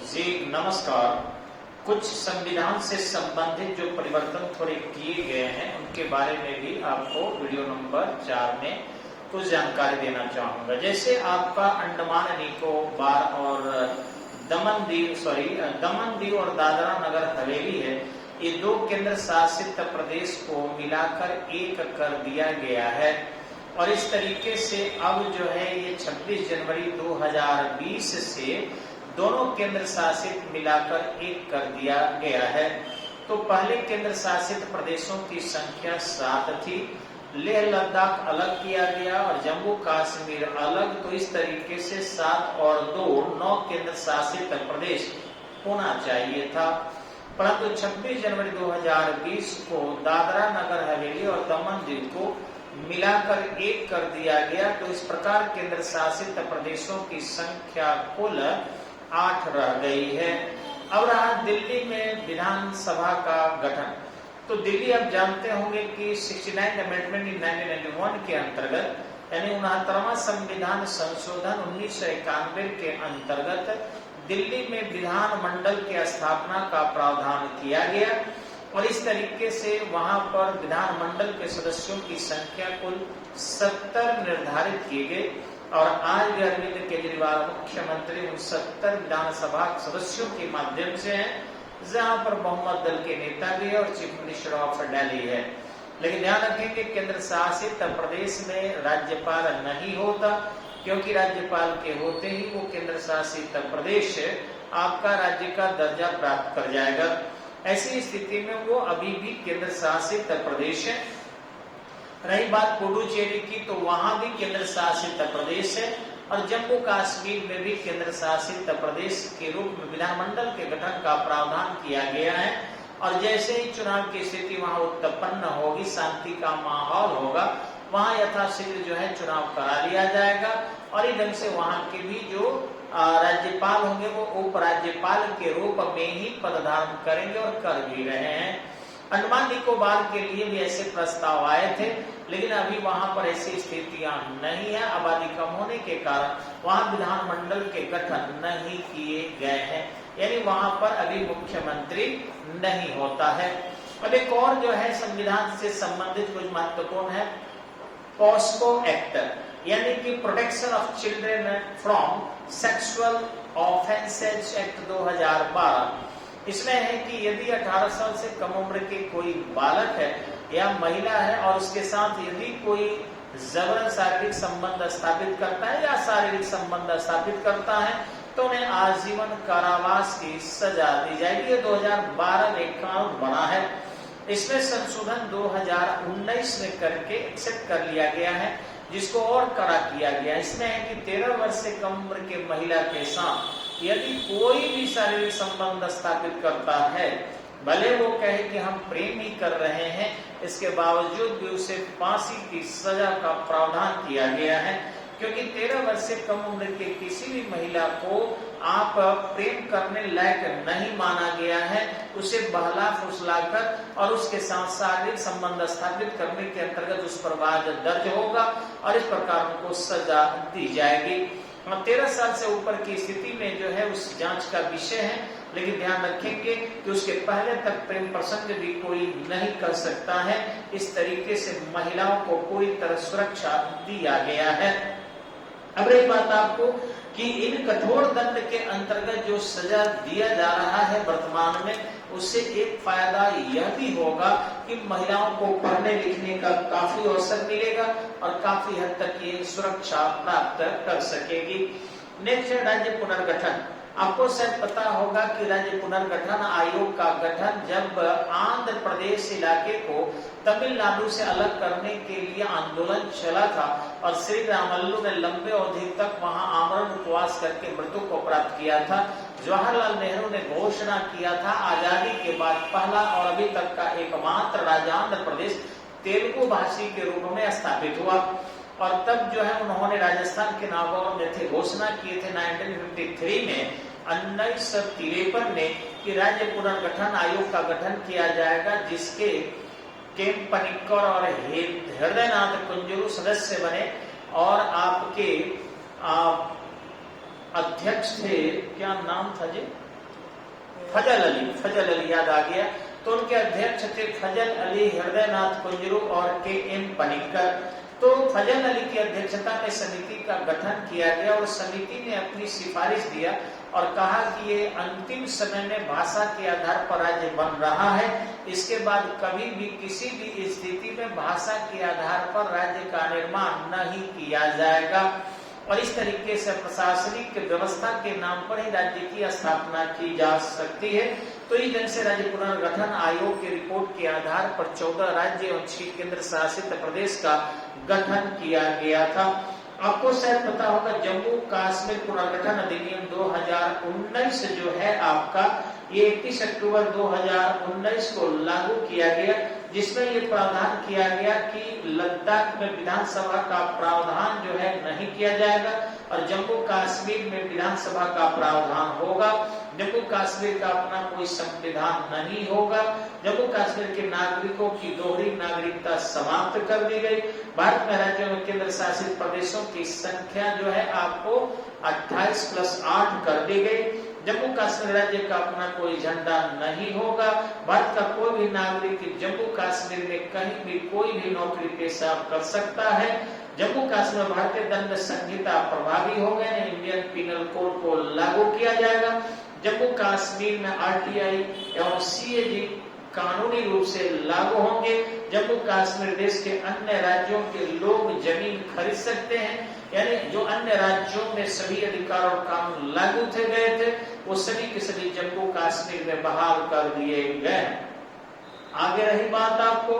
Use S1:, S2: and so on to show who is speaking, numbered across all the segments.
S1: जी नमस्कार। कुछ संविधान से संबंधित जो परिवर्तन थोड़े किए गए हैं उनके बारे में भी आपको वीडियो नंबर 4 में कुछ जानकारी देना चाहूंगा। जैसे आपका अंडमान निकोबार और दमन दीव और दादरा नगर हवेली है, ये दो केंद्र शासित प्रदेश को मिलाकर एक कर दिया गया है। और इस तरीके से अब जो है ये 26 जनवरी 2020 से दोनों केंद्र शासित मिलाकर एक कर दिया गया है। तो पहले केंद्र शासित प्रदेशों की संख्या 7 थी, लेह लद्दाख अलग किया गया और जम्मू कश्मीर अलग। तो इस तरीके से 7 और 2 9 केंद्र शासित प्रदेश होना चाहिए था, परंतु 26 जनवरी 2020 को दादरा नगर हवेली और दमन दीव को मिलाकर एक कर दिया गया। तो इस प्रकार केंद्र शासित प्रदेशों की संख्या कुल 8 रह गई है। अब रहा दिल्ली में विधानसभा का गठन। तो दिल्ली आप जानते होंगे कि 69 अमेंडमेंट इन 1991 के अंतर्गत यानी 69वां संविधान संशोधन 1991 के अंतर्गत दिल्ली में विधानमंडल की स्थापना का प्रावधान किया गया और इस तरीके से वहां पर विधानमंडल के सदस्यों की संख्या कुल 70 निर्धारित की गई। और आज भी अरविंद केजरीवाल मुख्यमंत्री उन 70 विधानसभा सदस्यों के माध्यम से हैं, जहां पर बहुमत दल के नेता भी है और चीफ मिनिस्टर ऑफ दिल्ली है। लेकिन ध्यान रखेंगे केंद्र शासित प्रदेश में राज्यपाल नहीं होता, क्योंकि राज्यपाल के होते ही वो केंद्र शासित प्रदेश आपका राज्य का दर्जा प्राप्त कर जाएगा। ऐसी स्थिति में वो अभी भी केंद्र शासित प्रदेश है। रही बात पुडुचेरी की, तो वहां भी केंद्र शासित प्रदेश है और जम्मू कश्मीर में भी केंद्र शासित प्रदेश के रूप में विधानमंडल के गठन का प्रावधान किया गया है। और जैसे ही चुनाव की स्थिति वहां उत्पन्न होगी, शांति का माहौल होगा, वहां यथाशीघ्र जो है चुनाव करा लिया जाएगा और इस ढंग से वहां के भी जो राज्यपाल होंगे वो उपराज्यपाल के रूप में ही पद धारण करेंगे और कर भी रहे हैं। अंडमान निकोबार के लिए भी ऐसे प्रस्ताव आए थे, लेकिन अभी वहां पर ऐसी स्थितियां नहीं है। आबादी कम होने के कारण वहां विधानमंडल के गठन नहीं किए गए हैं, यानी वहां पर अभी मुख्यमंत्री नहीं होता है। अब एक और जो है संविधान से संबंधित कुछ महत्वपूर्ण है, पॉस्को एक्ट, यानी कि protection of children from sexual offences act 2012। इसमें है कि यदि 18 साल से कम उम्र के कोई बालक है या महिला है और उसके साथ यदि कोई जबरन शारीरिक संबंध स्थापित करता है या शारीरिक संबंध स्थापित करता है तो उन्हें आजीवन कारावास की सजा दी जाएगी। ये 2012 में कानून बना है। इसमें संशोधन 2019 में करके एक्सेप्ट कर लिया गया है, जिसको और कड़ा किया गया। इसमें है कि 13 वर्ष से कम उम्र के महिला के साथ यदि कोई भी शारीरिक संबंध स्थापित करता है, भले वो कहे कि हम प्रेम ही कर रहे हैं, इसके बावजूद भी उसे फांसी की सजा का प्रावधान किया गया है। क्योंकि 13 वर्ष से कम उम्र के किसी भी महिला को आप प्रेम करने लायक नहीं माना गया है, उसे बहला फुसलाकर और उसके साथ शारीरिक संबंध स्थापित करने के अंतर्गत उस पर वाद दर्ज होगा और इस प्रकार उनको सजा दी जाएगी। 13 साल से ऊपर की स्थिति में जो है उस जांच का विषय है, लेकिन ध्यान रखेंगे कि उसके पहले तक प्रेम प्रसंग भी कोई नहीं कर सकता है। इस तरीके से महिलाओं को पूरी तरह सुरक्षा दिया गया है। अब रही बात आपको कि इन कठोर दंड के अंतर्गत जो सजा दिया जा रहा है वर्तमान में, उससे एक फायदा यह भी होगा कि महिलाओं को पढ़ने लिखने का काफी अवसर मिलेगा और काफी हद तक ये सुरक्षा प्राप्त कर सकेगी। नेक्स्ट है राज्य पुनर्गठन। आपको शायद पता होगा कि राज्य पुनर्गठन आयोग का गठन जब आंध्र प्रदेश इलाके को तमिलनाडु से अलग करने के लिए आंदोलन चला था और श्री रामल्लू ने लंबे अवधि तक वहां आमरण उपवास करके मृत्यु को प्राप्त किया था। जवाहरलाल नेहरू ने घोषणा किया था आजादी के बाद पहला और अभी तक का एकमात्र राज्य आंध्र प्रदेश तेलुगु भाषी के रूप में स्थापित हुआ। और तब जो है उन्होंने राजस्थान के नागौर में थे घोषणा किए थे 1953 में 1953 में कि राज्य पुनर्गठन आयोग का गठन किया जाएगा, जिसके केम पनिक्कर और हृदयनाथ कुंजरू सदस्य बने और आपके अध्यक्ष थे, क्या नाम था जी, फजल अली याद आ गया। तो उनके अध्यक्ष थे फजल अली, हृदयनाथ कुंजरू और के.एम. पनिक्कर। तो फजल अली की अध्यक्षता में समिति का गठन किया गया और समिति ने अपनी सिफारिश दिया और कहा कि ये अंतिम समय में भाषा के आधार पर राज्य बन रहा है। इसके बाद कभी भी किसी भी स्थिति में भाषा के आधार पर राज्य का निर्माण नहीं किया जाएगा और इस तरीके से प्रशासनिक व्यवस्था के नाम पर ही राज्य की स्थापना की जा सकती है। तो इस ढंग से राज्य पुनर्गठन आयोग की रिपोर्ट के आधार पर 14 राज्य और 6 केंद्र शासित प्रदेश का गठन किया गया था। आपको शायद पता होगा जम्मू कश्मीर पुनर्गठन अधिनियम 2019 जो है आपका, ये 31 अक्टूबर 2019 को लागू किया गया, जिसमें ये प्रावधान किया गया कि लद्दाख में विधानसभा का प्रावधान जो है नहीं किया जाएगा और जम्मू कश्मीर में विधानसभा का प्रावधान होगा। जम्मू कश्मीर का अपना कोई संविधान नहीं होगा। जम्मू कश्मीर के नागरिकों की दोहरी नागरिकता समाप्त कर दी गई। भारत में राज्यों में केंद्र शासित प्रदेशों की संख्या जो है आपको 28+8 कर दी गई। जम्मू कश्मीर राज्य का अपना कोई झंडा नहीं होगा। भारत का कोई भी नागरिक जम्मू कश्मीर में कहीं भी कोई भी नौकरी पेशा कर सकता है। जम्मू कश्मीर भारतीय दंड संहिता प्रभावी हो गए, इंडियन पिनल कोड को लागू किया जाएगा। जम्मू कश्मीर में आरटीआई एवं सीएजी कानूनी रूप से लागू होंगे। जम्मू कश्मीर देश के अन्य राज्यों के लोग जमीन खरीद सकते हैं, यानी जो अन्य राज्यों में सभी अधिकार और कानून लागू थे गए थे वो सभी के सभी जम्मू कश्मीर में बहाल कर दिए गए। आगे रही बात आपको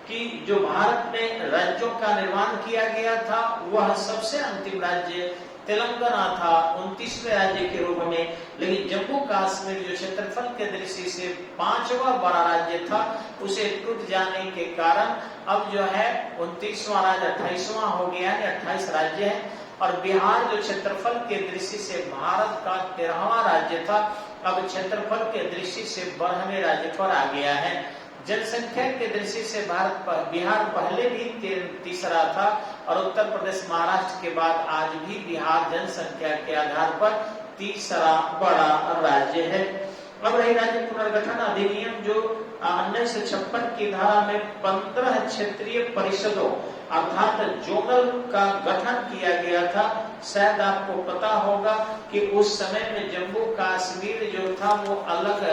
S1: कि जो भारत में राज्यों का निर्माण किया गया था वह सबसे अंतिम राज्य तेलंगाना था 29वें राज्य के रूप में, लेकिन जम्मू कश्मीर जो क्षेत्रफल के दृष्टि से 5वां बड़ा राज्य था उसे टूट जाने के कारण अब जो है 29वां राज्य 28वां हो गया है, 28 राज्य है। और बिहार जो क्षेत्रफल के दृष्टि से भारत का 13वां राज्य था अब क्षेत्रफल के दृष्टि से 12वें राज्य पर आ गया है। जनसंख्या के दृष्टि से बिहार पहले भी तीसरा था और उत्तर प्रदेश महाराष्ट्र के बाद आज भी बिहार जनसंख्या के आधार पर तीसरा बड़ा राज्य है। अब रही राज्य पुनर्गठन अधिनियम जो 1956 की धारा में 15 क्षेत्रीय परिषदों अर्थात जोनल का गठन किया गया था। शायद आपको पता होगा कि उस समय में जम्मू कश्मीर जो था वो अलग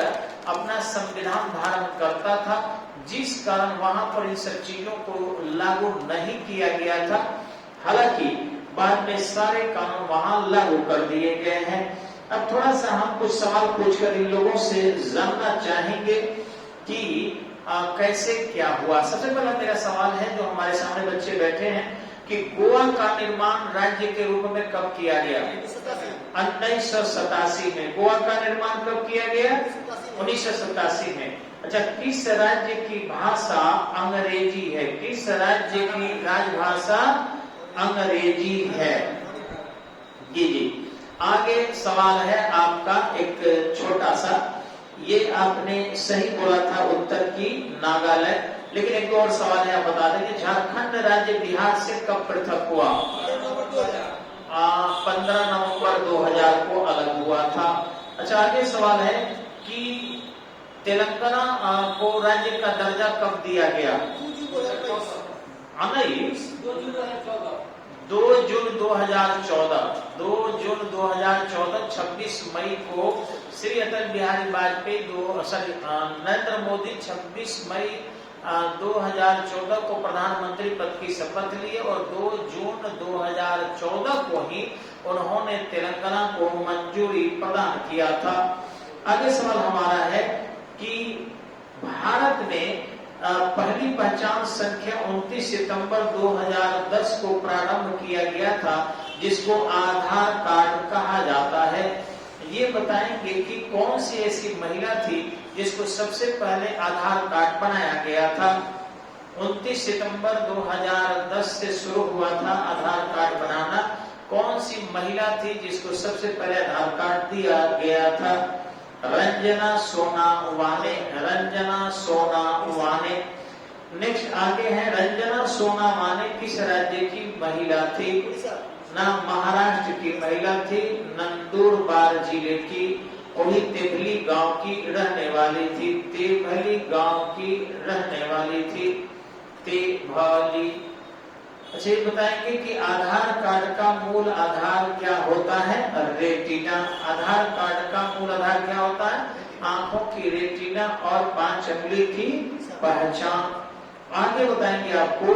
S1: अपना संविधान धारण करता था, जिस कारण वहां पर इन सब चीजों को लागू नहीं किया गया था। हालांकि बाद में सारे कानून वहां लागू कर दिए गए हैं। अब थोड़ा सा हम कुछ सवाल पूछकर इन लोगों से जानना चाहेंगे कि कैसे क्या हुआ। सबसे पहला मेरा सवाल है जो हमारे सामने बच्चे बैठे हैं कि गोवा का निर्माण राज्य के रूप में कब किया गया? 1987 में। गोवा का निर्माण कब किया गया? 1987 में। अच्छा, किस राज्य की भाषा अंग्रेजी है? किस राज्य की राजभाषा अंग्रेजी है? जी जी। आगे सवाल है आपका एक छोटा सा, ये आपने सही बोला था उत्तर की नागालैंड, लेकिन एक और सवाल है आप बता दें कि झारखंड राज्य बिहार से कब पृथक हुआ? 15 नवंबर 2000 को अलग हुआ था। अच्छा, आगे सवाल है कि तेलंगाना को राज्य का दर्जा कब दिया गया? 2 जून 2014। 2 जून 2014, 26 मई को श्री अटल बिहारी वाजपेयी नरेंद्र मोदी 26 मई 2014 को प्रधानमंत्री पद की शपथ लिए और 2 जून 2014 को ही उन्होंने तेलंगाना को मंजूरी प्रदान किया था। आगे सवाल हमारा है कि भारत में पहली पहचान संख्या 29 सितंबर 2010 को प्रारंभ किया गया था, जिसको आधार कार्ड कहा जाता है। ये बताएंगे कि कौन सी ऐसी महिला थी जिसको सबसे पहले आधार कार्ड बनाया गया था? 29 सितंबर 2010 से शुरू हुआ था आधार कार्ड बनाना। कौन सी महिला थी जिसको सबसे पहले आधार कार्ड दिया गया था? रंजना सोना वाने। रंजना सोना वाने। नेक्स्ट आगे है, रंजना सोना वाने किस राज्य की महिला थी? ना महाराष्ट्र की महिला थी, नंदुरबार जिले की। वही तेभली गांव की रहने वाली थी। तेभली गांव की रहने वाली थी। तेभली। अच्छा, ये बताएंगे कि आधार कार्ड का मूल आधार क्या होता है? रेटिना। आधार कार्ड का मूल आधार क्या होता है? आंखों की रेटिना और 5 अंगुली की पहचान। आगे बताएंगे आपको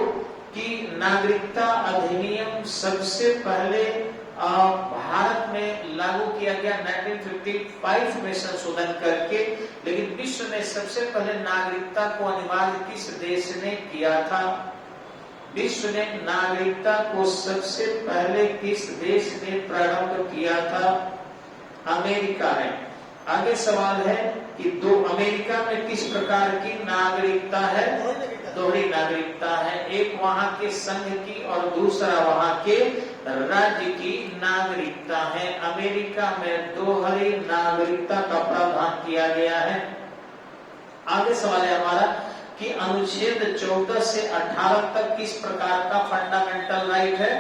S1: कि नागरिकता अधिनियम सबसे पहले भारत में लागू किया गया 1955 में संशोधन करके, लेकिन विश्व में सबसे पहले नागरिकता को अनिवार्य किस देश ने किया था? विश्व ने नागरिकता को सबसे पहले किस देश ने प्रारंभ किया था? अमेरिका ने। आगे सवाल है कि अमेरिका में किस प्रकार की नागरिकता है? दोहरी नागरिकता है। एक वहां के संघ की और दूसरा वहां के राज्य की नागरिकता है। अमेरिका में दोहरी नागरिकता का प्रावधान किया गया है। आगे सवाल है हमारा कि अनुच्छेद 14 से 18 तक किस प्रकार का फंडामेंटल राइट है?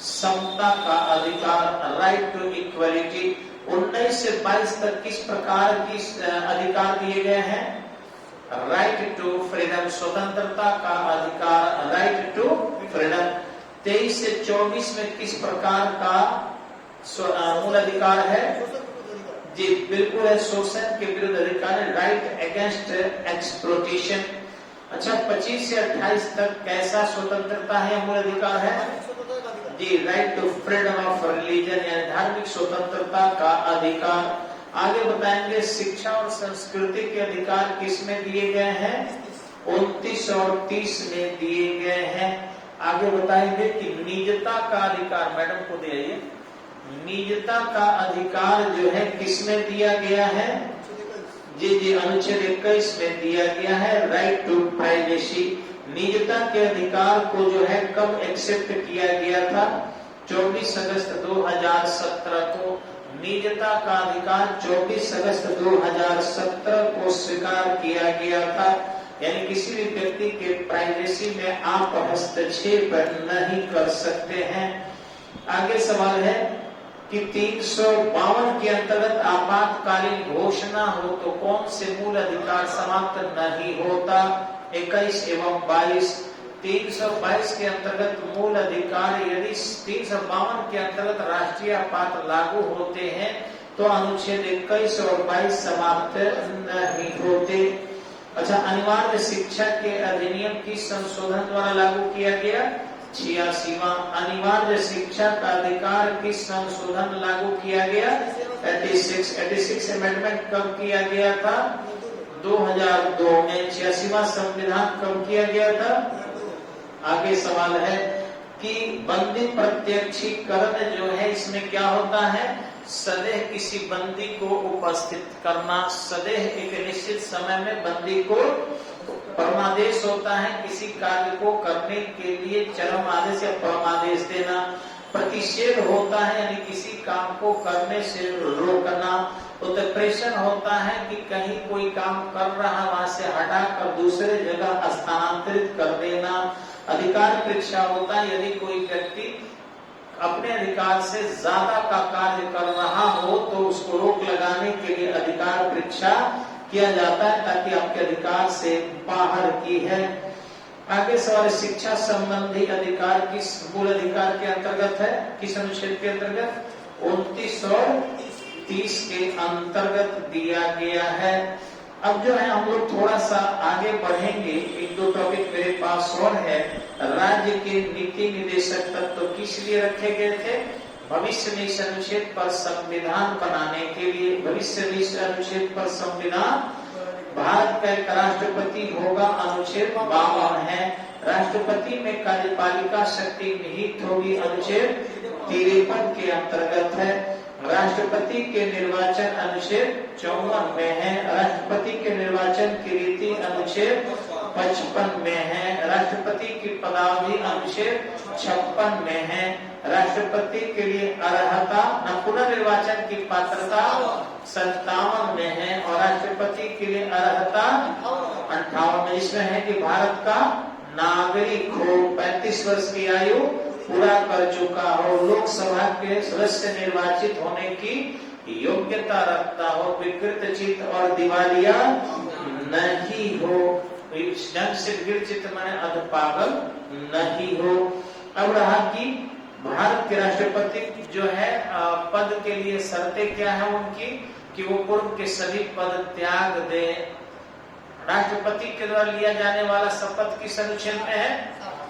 S1: समता का अधिकार, राइट टू इक्वलिटी। 19 से 22 तक किस प्रकार की अधिकार दिए गए हैं? राइट टू फ्रीडम, स्वतंत्रता का अधिकार, राइट टू फ्रीडम। 23 से 24 में किस प्रकार का मूल अधिकार है? जी बिल्कुल है, शोषण के विरुद्ध अधिकार, राइट अगेंस्ट एक्सप्लॉइटेशन। अच्छा, 25 से 28 तक कैसा स्वतंत्रता है, मूल अधिकार है? जी right to freedom of religion, यानी धार्मिक स्वतंत्रता का अधिकार। आगे बताएंगे शिक्षा और संस्कृति के अधिकार किसमें दिए गए हैं? 29 और 30 में दिए गए हैं। आगे बताएंगे कि निजता का अधिकार, मैडम को दे आइए, निजता का अधिकार जो है किसमें दिया गया है? जी अनुच्छेद 21 में दिया गया है, राइट टू प्राइवेसी। निजता के अधिकार को जो है कब एक्सेप्ट किया गया था? 24 अगस्त 2017 को। निजता का अधिकार 24 अगस्त 2017 को स्वीकार किया गया था, यानी किसी भी व्यक्ति के प्राइवेसी में आप हस्तक्षेप नहीं कर सकते हैं। आगे सवाल है कि 352 के अंतर्गत आपातकालीन घोषणा हो तो कौन से मूल अधिकार समाप्त नहीं होता? 21 एवं 22। 322 के अंतर्गत मूल अधिकार, यदि 352 के अंतर्गत राष्ट्रीय आपात लागू होते हैं तो अनुच्छेद 21 और 22 समाप्त नहीं होते। अच्छा, अनिवार्य शिक्षा के अधिनियम किस संशोधन द्वारा लागू किया गया? 86वां। अनिवार्य शिक्षा का अधिकार किस संशोधन लागू किया गया? 86 अमेंडमेंट कब किया गया था? 2002 में। 86वां संविधान कब किया गया था? आगे सवाल है कि बंदी प्रत्यक्षीकरण जो है इसमें क्या होता है? सदैह किसी बंदी को उपस्थित करना, सदैह एक निश्चित समय में बंदी को परमादेश होता है किसी कार्य को करने के लिए, चरम आदेश या परमादेश देना। प्रतिषेध होता है यानी किसी काम को करने से रोकना। उत्प्रेषण होता है कि कहीं कोई काम कर रहा वहां से हटाकर दूसरे जगह स्थानांतरित कर देना। अधिकार परीक्षा होता है यदि कोई व्यक्ति अपने अधिकार से ज्यादा का कार्य कर रहा हो तो उसको रोक लगाने के लिए अधिकार परीक्षा किया जाता है ताकि आपके अधिकार से बाहर की है। आगे सवाल, शिक्षा संबंधी अधिकार किस मूल अधिकार के अंतर्गत है? किस अनुच्छेद के अंतर्गत? 29 और 30 के अंतर्गत दिया गया है। अब जो है हम लोग थोड़ा सा आगे बढ़ेंगे, एक दो टॉपिक मेरे पास और है। राज्य के नीति निर्देशक तत्व किस लिए रखे गए थे? भविष्य में इस अनुच्छेद पर संविधान बनाने के लिए। भविष्य में इस अनुच्छेद पर संविधान, भारत का एक राष्ट्रपति होगा, अनुच्छेद 52 है। राष्ट्रपति में कार्यपालिका शक्ति निहित होगी, अनुच्छेद 53 के अंतर्गत है। राष्ट्रपति के निर्वाचन अनुच्छेद 54 में है। राष्ट्रपति के निर्वाचन की रीति अनुच्छेद 55 में है। राष्ट्रपति की पदावधि अनुच्छेद 56 में है। राष्ट्रपति के लिए अर्हता न पुनर्निर्वाचन की पात्रता 57 में है और राष्ट्रपति के लिए अर्हता 58 में। इसमें है कि भारत का नागरिक हो, 35 वर्ष की आयु पूरा कर चुका हो, लोकसभा के सदस्य निर्वाचित होने की योग्यता रखता हो, विकृत चित्त और दिवालिया नहीं हो, ढंग से विकृत चित्त माने अधपागल नहीं हो। अब रहा कि भारत के राष्ट्रपति जो है पद के लिए शर्तें क्या है उनकी, कि वो पूर्व के सभी पद त्याग दे। राष्ट्रपति के द्वारा लिया जाने वाला शपथ किस अनुच्छेद में है?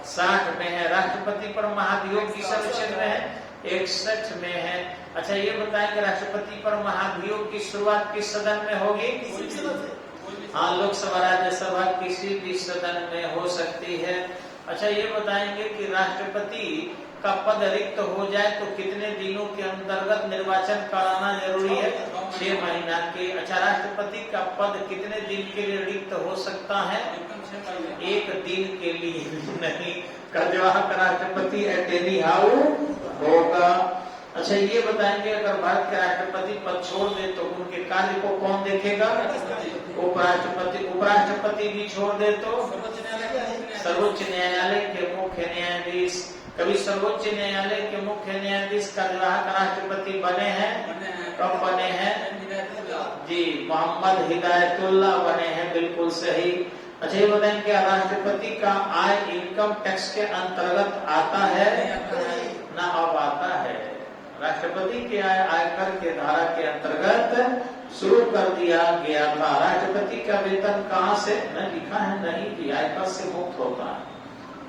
S1: 60 में है। राष्ट्रपति पर महाभियोग किस अनुच्छेद में है? 61 में है। अच्छा ये बताएंगे राष्ट्रपति पर महाभियोग की शुरुआत किस सदन में होगी? हाँ, लोकसभा राज्यसभा किसी भी सदन में हो सकती है। अच्छा ये बताएंगे कि राष्ट्रपति का पद रिक्त हो जाए तो कितने दिनों के अंतर्गत निर्वाचन कराना जरूरी है? 6 महीना के। अच्छा राष्ट्रपति का पद कितने दिन के लिए रिक्त हो सकता है? 1 दिन के लिए नहीं। कार्यवाहक राष्ट्रपति एट एनी हाउ होगा। अच्छा ये बताएंगे अगर भारत के राष्ट्रपति पद छोड़ दे तो उनके कार्य को कौन देखेगा? उपराष्ट्रपति। उपराष्ट्रपति भी छोड़ दे तो सर्वोच्च न्यायालय के मुख्य न्यायाधीश। कभी सर्वोच्च न्यायालय के मुख्य न्यायाधीश कार्यवाहक राष्ट्रपति बने हैं? कब बने हैं? जी, मोहम्मद हिदायतुल्लाह बने हैं, बिल्कुल सही। अच्छा ये बताएं क्या राष्ट्रपति का आय इनकम टैक्स के अंतर्गत आता है? ना अब आता है। राष्ट्रपति के आय आयकर के धारा के अंतर्गत शुरू कर दिया गया था। राष्ट्रपति का वेतन कहाँ से? न लिखा है, नहीं भी, आयकर से मुक्त होता है।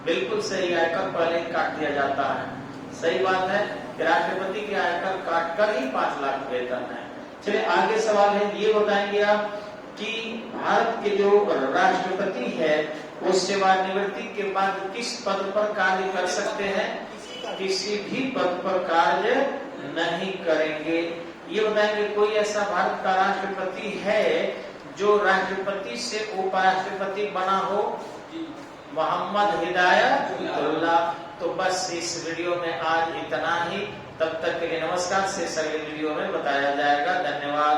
S1: बिल्कुल सही, आयकर पहले ही काट दिया जाता है। सही बात है कि राष्ट्रपति के आयकर काट कर ही 5 लाख वेतन है। चलिए आगे सवाल है, ये बताएंगे आप कि भारत के जो राष्ट्रपति है वो सेवानिवृत्ति के बाद किस पद पर कार्य कर सकते हैं? किसी भी पद पर कार्य नहीं करेंगे। ये बताएंगे कोई ऐसा भारत का राष्ट्रपति है जो राष्ट्रपति से उपराष्ट्रपति बना हो? मोहम्मद हिदायतुल्लाह। तो बस इस वीडियो में आज इतना ही। तब तक के लिए नमस्कार। से अगले वीडियो में बताया जाएगा। धन्यवाद।